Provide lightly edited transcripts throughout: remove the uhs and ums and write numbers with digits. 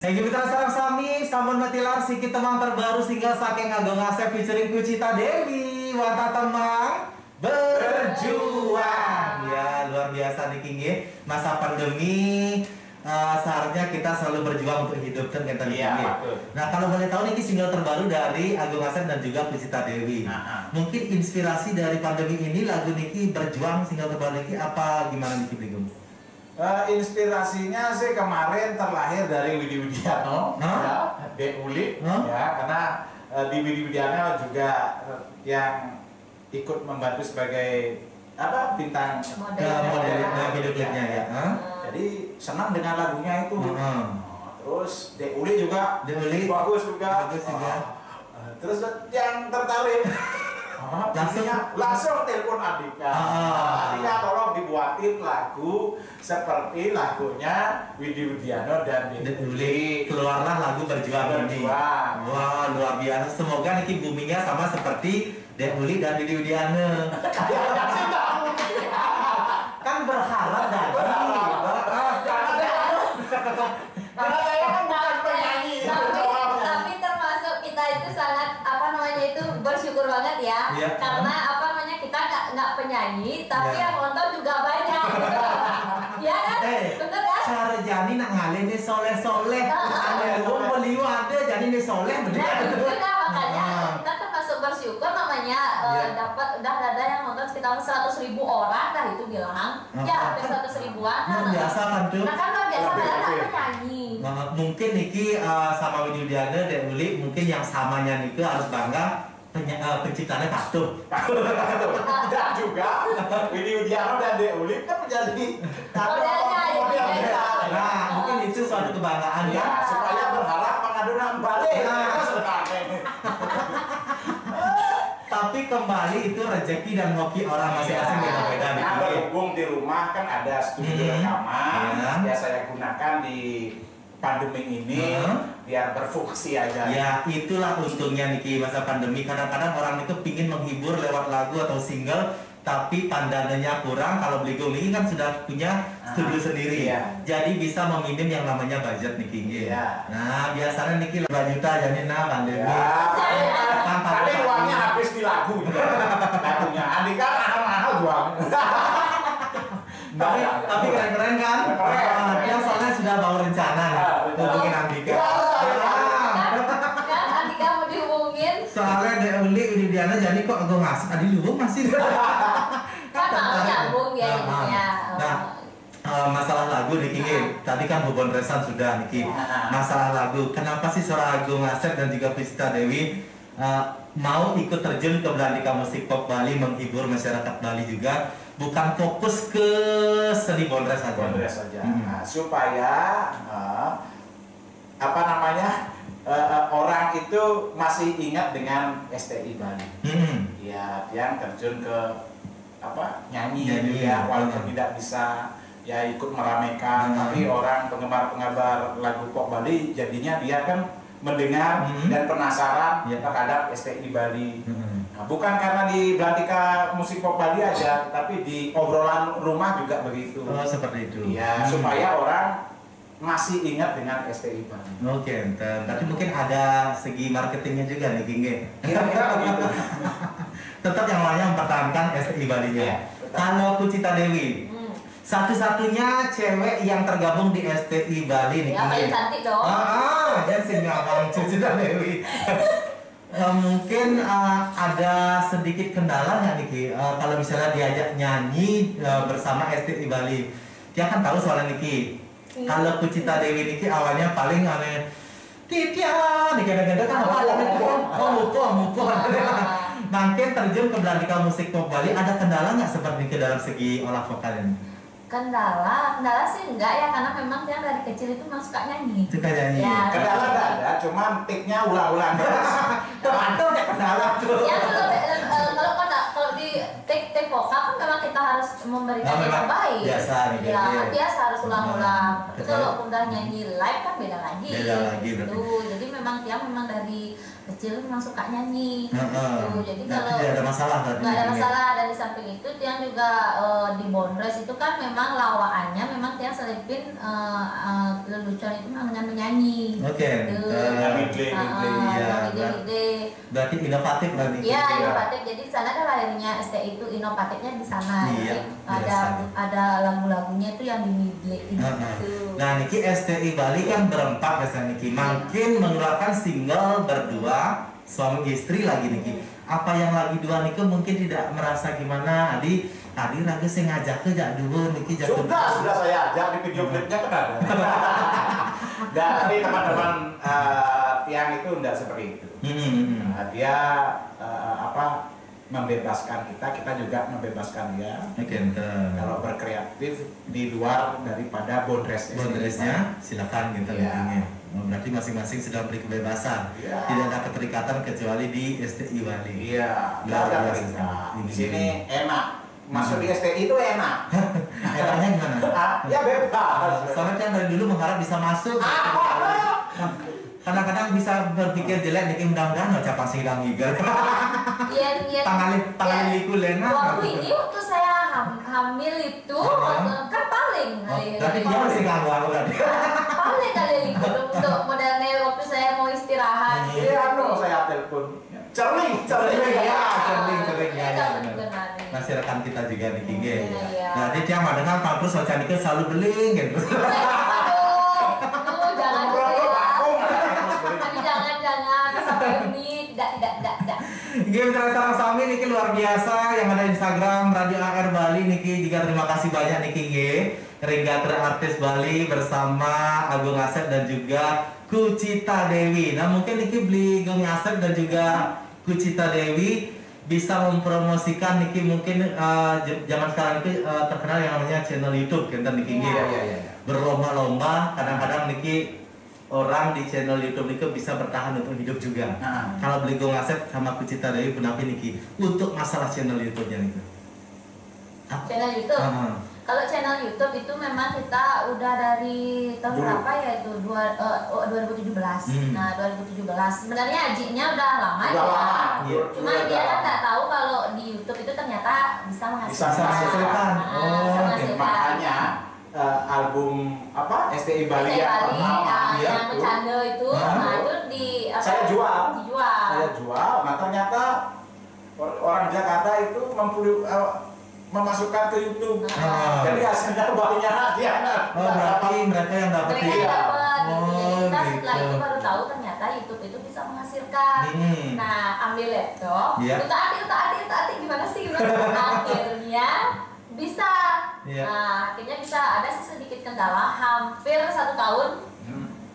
Segi Mitra Sarang Sami, sampun matilar sikit temang terbaru single saking Agung Asep featuring Kucita Dewi. Wata temang berjuang. Ya luar biasa nih King ya. Masa pandemi seharusnya kita selalu berjuang untuk hidup kan kita Iya, Nah kalau boleh tahu nih single terbaru dari Agung Asep dan juga Kucita Dewi. Mungkin inspirasi dari pandemi ini lagu Niki berjuang single terbaru Niki apa gimana Niki Bingung? Inspirasinya sih kemarin terlahir dari Widi Widiano, ya, Dek Uli, ya, karena di Widi Widiano juga yang ikut membantu sebagai apa bintang model video klipnya ya. Jadi senang dengan lagunya itu. Terus Dek Uli juga bagus juga. Terus yang tertarik langsung telepon Andika. Andika tolong dibuatin lagu seperti lagunya Widi Widiano dan Dek Uli. Keluarlah lagu Berjuang ini. Wah luar biasa. Semoga Niki boomingnya sama seperti Dek Uli dan Widi Widiano. Kan berharap dari. Karena saya kan bukan penyanyi. Tapi termasuk kita itu sangat itu bersyukur banget ya, karena kita nggak penyanyi, tapi yang nonton juga banyak. Ya kan? Bener kan? Cara Jani nak ngalih nih soleh-soleh, ada lu beliau ada jadi nih soleh bener. Juga makanya kita termasuk bersyukur namanya dapat udah ada yang nonton sekitar 100.000 orang dah itu bilang. Ya hampir 100.000-an. Biasa kan tuh. Nah kan luar biasa padahal nggak penyanyi. Mungkin Niki sama Widi Widiano Dek Uli mungkin yang samanya Niki harus bangga penciptanya Taktuh. Dan juga Widi Widiano dan Dek Uli kan menjadi modelnya. Nah mungkin itu suatu kebanggaan ya. Supaya berharap pengaduan balik. Tapi kembali itu rezeki dan hoki orang masing-masing beda-beda. Berhubung di rumah kan ada studio rekaman, ya saya gunakan di pandemi ini biar berfungsi aja. Ya itulah untungnya Niki masa pandemi. Kadang-kadang orang itu pingin menghibur lewat lagu atau single, tapi pandangannya kurang. Kalau Bligo ini kan sudah punya studio sendiri, jadi bisa meminim yang namanya budget Niki. Nah biasanya Niki 2 juta jadi pandemi. Tapi uangnya habis di lagu. Lagunya Andika mahal-mahal jual. Tapi keren-keren kan? Dia soalnya sudah bawa rencana hubungin Andika. Kan Andika mau dihubungin. Soalnya Dek Uli Widiano jadi kok gue ngasih tadi lu masih. Kan mau nyambung ya intinya. Nah, masalah lagu nih Kiki, tadi kan Bobon Resan sudah Niki. Masalah lagu, kenapa sih seorang Agung Asep dan juga Kucita Dewi mau ikut terjun ke Belandika Musik Pop Bali menghibur masyarakat Bali juga, bukan fokus ke seni bondres saja. Nah, supaya orang itu masih ingat dengan STI Bali. Ya, yang terjun ke nyanyi ya, walaupun tidak bisa ya ikut meramaikan, tapi orang penggemar lagu pop Bali jadinya dia kan mendengar dan penasaran terhadap STI Bali. Nah, bukan karena di Belandika Musik Pop Bali aja, tapi di obrolan rumah juga begitu. Oh, seperti itu. Ya, supaya orang masih ingat dengan STI Bali. Oke, tapi mungkin ada segi marketingnya juga nih King. Kira-kira begitu. Tetap yang lainnya mempertahankan STI Bali-nya. Kalau Kucita Dewi, satu-satunya cewek yang tergabung di STI Bali nih. Ya, paling cantik dong. Jadi sih ngomong Kucita Dewi. Mungkin ada sedikit kendala nggak Niki kalau misalnya diajak nyanyi bersama STI Bali. Dia kan tahu soalnya Niki. Kalau Kucita Dewi Niki awalnya paling aneh. Titia, nih kadang-kadang kan mupo. Mungkin terjun ke Belandika Musik Pop Bali, ada kendala nggak seperti Niki dalam segi olah vokal ini? Kendala sih enggak ya, karena memang dia dari kecil itu memang suka nyanyi. Suka nyanyi. Ya, kendala nggak ada, cuman tiknya ulang-ulang terus. Terpantau ya kendala tuh. Ya kalau di take vokal kan memang kita harus memberikan yang terbaik. Biasa nih. Ya, biasa harus ulang-ulang. Tapi kalau udah nyanyi live kan beda lagi. Gitu. Jadi memang dia memang dari kecil memang suka nyanyi. Jadi kalau tidak ada masalah. Nggak ada masalah. Dan di samping itu dia juga di Bondres itu kan memang lawaannya memang dia selipin lelucon itu dengan menyanyi. Oke. Berarti inovatif berarti. Iya, inovatif. Jadi di sana kan lahirnya STI itu inovatifnya di sana. Iya, ada lagu-lagunya itu yang di Midley gitu. Nah, niki STI Bali kan berempat biasanya niki. Makin mengeluarkan single berdua, suami istri lagi niki. Apa yang lagi dua niki mungkin tidak merasa gimana. Tadi lagi saya ngajak ke jak dulu niki jatuh. Sudah saya ajak di video klipnya kan ada. Tapi teman-teman tiang itu enggak seperti itu. Dia membebaskan kita juga membebaskan dia. Kalau berkreatif di luar daripada Bondresnya, silakan gitu. Berarti masing-masing sudah beri kebebasan. Tidak ada keterikatan kecuali di STI Bali. Iya. Di sini enak. Masuk di STI itu enak. Enaknya gimana? Ya bebas. Soalnya kan dari dulu mengharap bisa masuk. Kadang-kadang bisa berpikir jelek, bikin mudah-mudahan no capang sidang giga. Iya. Tangan liku lena. Waktu saya hamil itu kan paling. Tapi dia masih nganggu berarti. Paling kali liku untuk modelnya waktu saya mau istirahat. Iya, saya telepon. Cerling ya. Masih rekan kita juga di Kingge. Jadi tiap dengan Pak Pus Socan itu selalu beling gitu. Mitra Sarasami niki luar biasa yang ada di Instagram Radio AR Bali niki juga terima kasih banyak niki Ringgater artis Bali bersama Agung Asep dan juga Kucita Dewi. Nah mungkin niki beli Agung Asep dan juga Kucita Dewi bisa mempromosikan niki mungkin zaman sekarang itu terkenal yang namanya channel YouTube kan niki berlomba-lomba kadang-kadang niki orang di channel YouTube itu bisa bertahan untuk hidup juga. Kalau beli Gong Asep sama Kucita Dewi penapi niki untuk masalah channel YouTube-nya itu. Channel YouTube. Kalau channel YouTube itu memang kita udah dari tahun berapa ya itu 2017. Nah 2017 sebenarnya ajinya udah lama ya. Cuma dia kan nggak tahu kalau di YouTube itu ternyata bisa menghasilkan. Makanya album STI Bali yang pertama yang bercanda itu, itu saya jual. Nah ternyata orang Jakarta itu memasukkan ke YouTube. Jadi hasilnya banyak dia. Berarti mereka yang dapat kita setelah itu baru tahu ternyata YouTube itu bisa menghasilkan. Nah ambil laptop, utak-atik gimana sih akhirnya bisa. Nah, akhirnya bisa ada sedikit kendala hampir 1 tahun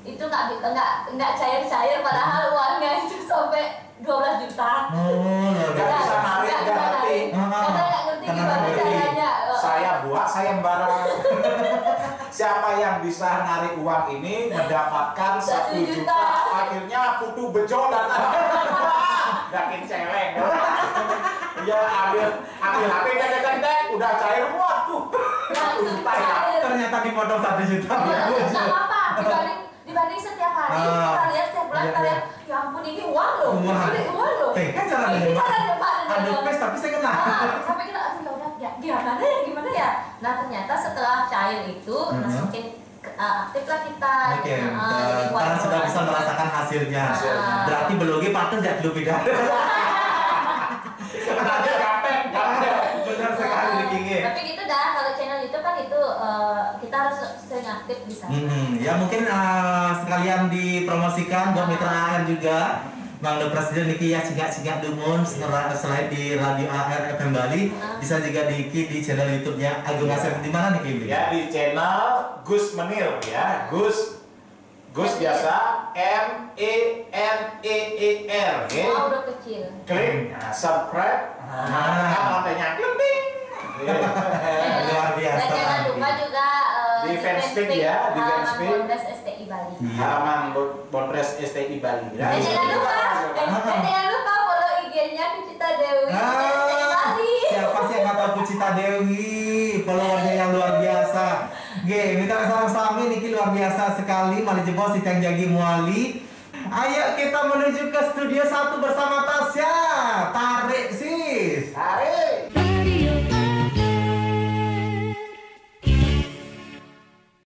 itu nggak cair padahal uangnya itu sampai 12 juta. Nggak bisa narik, nggak ngerti. Karena nggak ngerti gimana caranya. Saya buat sayembara. Siapa yang bisa narik uang ini mendapatkan 1 juta. Akhirnya putu bejo dan yakin celeng. Ya ambil HP dek udah cair waduh. Ternyata dipotong 1 juta. Nggak apa-apa dibanding setiap hari kita lihat setiap bulan kita lihat ya ampun ini uang loh. Ini uang loh. Kan cara ada pes tapi saya kena. Sampai kita gimana ya. Nah ternyata setelah cair itu semakin aktiflah kita. Karena sudah bisa merasakan hasilnya. Berarti belogi patut ya dulu beda. Benar sekali Kinge. Tapi gitu dah kalau channel YouTube kan itu kita harus sering aktif di sana. Ya mungkin sekalian dipromosikan buat mitra AR juga. Bang Presiden niki ya singkat dumun selain di Radio AR FM Bali bisa juga di channel YouTube-nya Agung Asep di mana niki? Ya di channel Gus Menir ya. Gus biasa MENEER. Udah kecil. Klik subscribe. Katanya klik. Luar biasa. Dan jangan lupa juga di fanspage ya, di fanspage Bondres STI Bali. Halaman Bondres STI Bali. Dan jangan lupa follow IG-nya Kucita Dewi STI Bali. Siapa sih yang atau Pucita Dewi, followernya yang luar biasa. Oke, minta sama-sama niki luar biasa sekali. Mali jebol si Teng Jagi Muali. Ayo kita menuju ke studio 1 bersama Tasya.